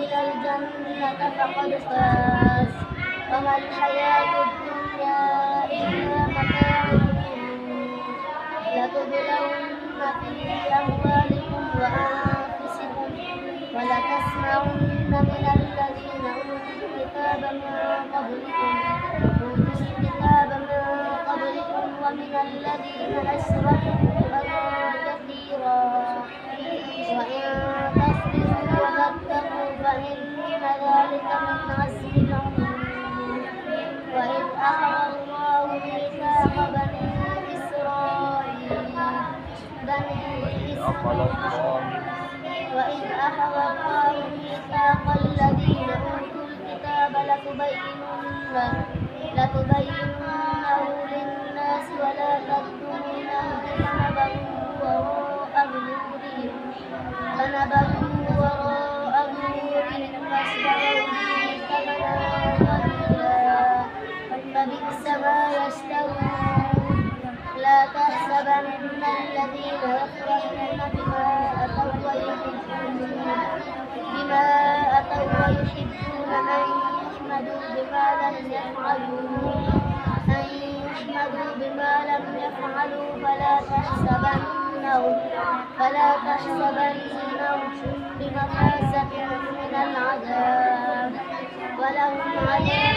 ويدخل الجنة فقد فاز. وما الحياة الدنيا إلا متاع الغرور. لتبلون في أموالكم وأنفسكم ولتسمعن من الذين أوتوا الكتاب من قبلكم ومن الذين أشركوا أذى كثيرا وإن تصبروا وتتقوا فإن ذلك من عزم الأمور. وإذ أخذ الله ميثاق بني إسرائيل وإذ أخذ الله ميثاق الذين أوتوا الكتاب لتبيننه للناس ولا تكتمونه فنبذوه وراء ظهورهم واشتروا به ثمنا قليلا فبئس ما يشترون. لا تحسبن الذين يفرحون بما أتوا ويحبون أن يحمدوا بما لم يفعلوا فلا تحسبنهم بمفازة من العذاب ولهم عذاب